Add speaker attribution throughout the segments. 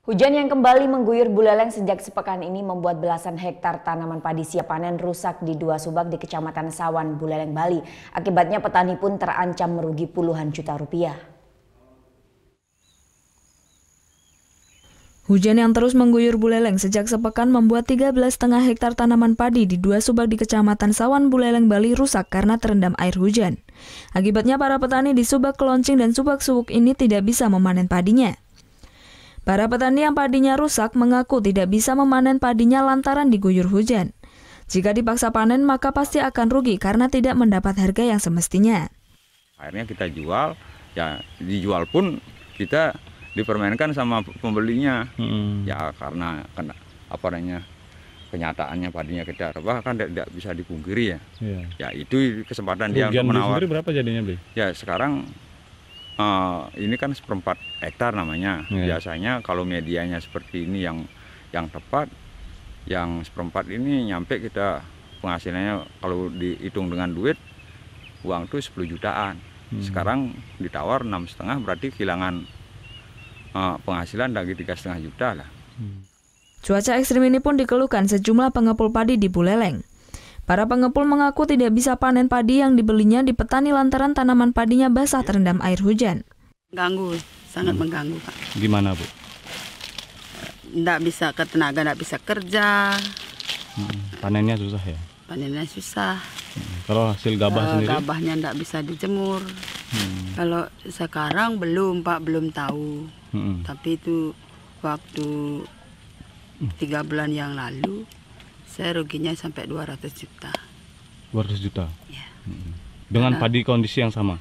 Speaker 1: Hujan yang kembali mengguyur Buleleng sejak sepekan ini membuat belasan hektar tanaman padi siap panen rusak di 2 subak di Kecamatan Sawan, Buleleng, Bali. Akibatnya petani pun terancam merugi puluhan juta rupiah.
Speaker 2: Hujan yang terus mengguyur Buleleng sejak sepekan membuat 13,5 hektar tanaman padi di 2 subak di Kecamatan Sawan, Buleleng, Bali rusak karena terendam air hujan. Akibatnya para petani di Subak Keloncing dan Subak Suwuk ini tidak bisa memanen padinya. Para petani yang padinya rusak mengaku tidak bisa memanen padinya lantaran diguyur hujan. Jika dipaksa panen maka pasti akan rugi karena tidak mendapat harga yang semestinya.
Speaker 3: Akhirnya kita jual, ya dijual pun kita dipermainkan sama pembelinya. Ya karena kenyataannya padinya kita rebah kan tidak bisa dipungkiri ya. Ya itu kesempatan dia untuk menawar.
Speaker 4: Berapa jadinya beli?
Speaker 3: Ya sekarang ini kan 1/4 hektar namanya. Biasanya kalau medianya seperti ini yang tepat, yang 1/4 ini nyampe kita penghasilannya kalau dihitung dengan duit, uang itu 10 jutaan. Sekarang ditawar 6,5 berarti kehilangan penghasilan lagi 3,5 juta lah.
Speaker 2: Cuaca ekstrim ini pun dikeluhkan sejumlah pengepul padi di Buleleng. Para pengepul mengaku tidak bisa panen padi yang dibelinya di petani lantaran tanaman padinya basah terendam air hujan.
Speaker 5: Ganggu, sangat mengganggu, Pak.
Speaker 4: Gimana, Bu?
Speaker 5: Nggak bisa ke tenaga, nggak bisa kerja.
Speaker 4: Panennya susah ya?
Speaker 5: Panennya susah.
Speaker 4: Kalau hasil gabah sendiri?
Speaker 5: Gabahnya nggak bisa dijemur. Kalau sekarang belum, Pak, belum tahu. Tapi itu waktu 3 bulan yang lalu, saya ruginya sampai 200 juta.
Speaker 4: 200 juta?
Speaker 5: Ya.
Speaker 4: Dengan padi kondisi yang sama?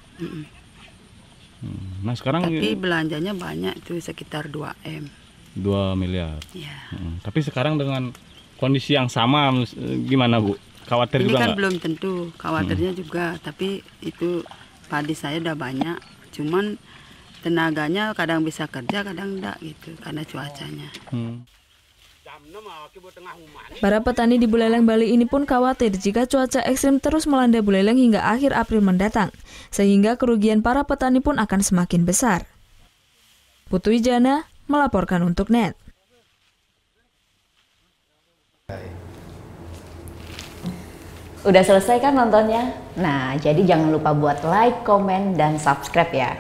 Speaker 4: Nah sekarang...
Speaker 5: Tapi belanjanya banyak tuh, sekitar 2 M.
Speaker 4: 2 miliar?
Speaker 5: Ya.
Speaker 4: Tapi sekarang dengan kondisi yang sama gimana, Bu? Khawatir
Speaker 5: ini
Speaker 4: juga
Speaker 5: kan
Speaker 4: nggak?
Speaker 5: belum tentu, khawatirnya juga. Tapi itu padi saya udah banyak. Cuman tenaganya kadang bisa kerja, kadang enggak gitu, karena cuacanya.
Speaker 2: Para petani di Buleleng, Bali ini pun khawatir jika cuaca ekstrim terus melanda Buleleng hingga akhir April mendatang, sehingga kerugian para petani pun akan semakin besar. Putu Wijana melaporkan untuk NET.
Speaker 1: Udah selesai kan nontonnya? Nah, jadi jangan lupa buat like, komen, dan subscribe ya.